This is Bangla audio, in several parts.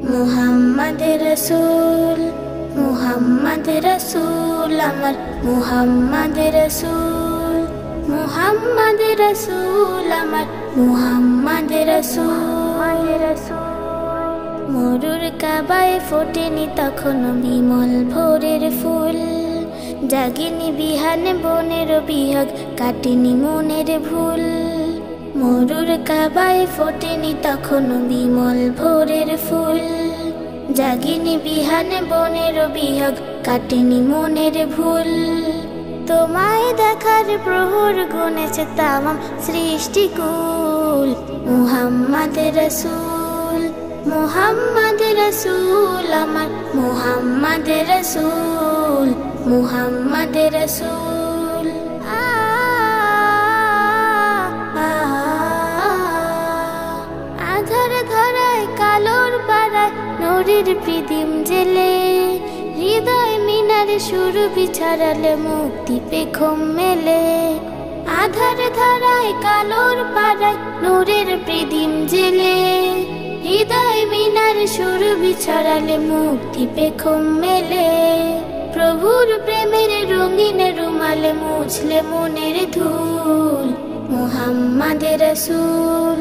মুহাম্মদ রসুল, মুহাম্মদ রসুল আমার, মুহাম্মদ রসুল, মুহাম্মদ রসুল আমার, মুহাম্মদ রসুল। মরুর কাবায় ফোটেনি তখনো বিমল ভোরের ফুল, জাগিনি বিহান বনের বিহগ, কাটিনি মনের ভুল। মরুর কাবায় ফোটেনি তখনো বিমল ভোরের ফুল, জাগিনি বিহান বনের বিহগ, কাটিনি মনের ভুল। তোমায় দেখার প্রহর গুনেছে তামাম সৃষ্টিকুল। মুহাম্মদ রসুল, মুহাম্মদ রসুল আমার, মুহাম্মদ রসুল, মুহাম্মদ রসুল। আধার ধরায় কালোর পাড়ায় নূরের প্রদীপ জেলে, হৃদয় মিনারে সুর বিছাড়ালে মুক্তি পেখম মেলে। আধার ধরায় কালোর পাড়ায় নূরের প্রদীপ জেলে, হৃদয় মিনার সুর বিছাড়ালে মুক্তি পেখম মেলে। প্রভুর প্রেমের রঙিন রুমালে মুছলে মনের ধুল। মুহাম্মদ রসুল,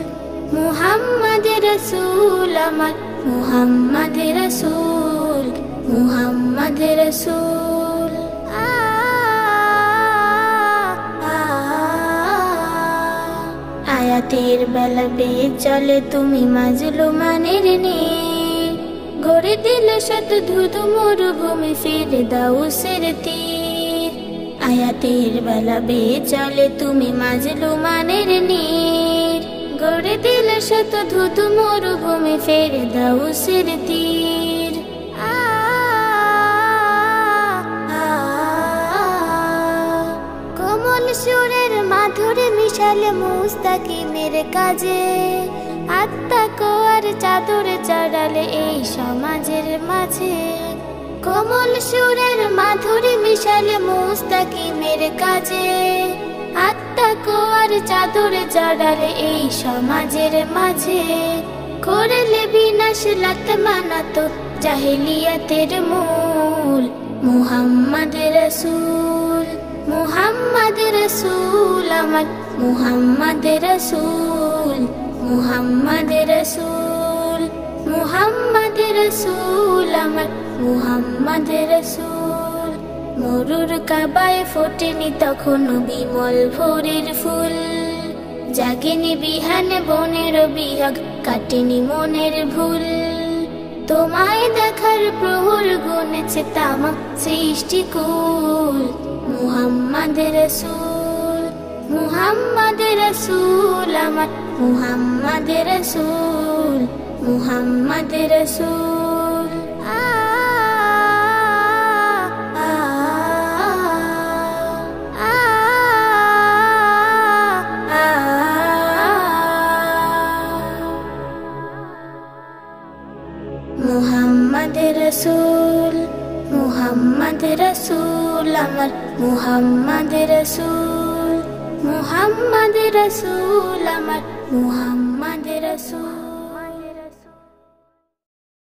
মুহাম্মদ রসুল আমার, মুহাম্মদ রসুল, মুহাম্মদ রসুল। আয়াতের বেলা বেয়ে চলে তুমি মাজলুমানের নীর, গড়ে দিলে শত ধুধু মরুভূমি, ফিরে দাও সের তীর। আয়াতের বেলা বেয়ে চলে তুমি মাজলুমানের নীর, গড়ে দিলে শত ধুধু মরুভূমি, ফিরে দাও সের তীর। কোমল সুরের মাধুরী মিশালে মুস্তাকিমের কাজে, আত্মা কোয়ার চাদরে চড়ালে এই সমাজের মাঝে। কোমল সুরের মাধুরী মিশালে মুস্তাকিমের কাজে, আত্মা কোয়ার চাদরে চড়ালে এই সমাজের মাঝে। করলে বিনাশ লাত মানাতো জাহিলিয়াতের মূল। মুহাম্মদ রসুল, মুহাম্মদ রসুল আমার, মুহাম্মদ রসুল, মুহাম্মদ রসুল, মুহাম্মদ রসুল আমার, মুহাম্মদ রসুল। মরুর কাবায় ফোটেনি তখনো বিমল ভোরের ফুল, জাগেনি বিহান বনের বিহগ, কাটেনি মনের ভুল। তোমায় দেখার প্রহর গুনেছে তামাম সৃষ্টিকুল। মুহাম্মদ রসুল, মুহাম্মদ রসুল আমার, মুহাম্মদ রসুল, মুহাম্মদ রসুল। মুহাম্মদ রসুল, মুহাম্মদ রসুল আমার, মুহাম্মদ রসুল, মুহাম্মদ রসুল আমার, মুহাম্মদ রসুল।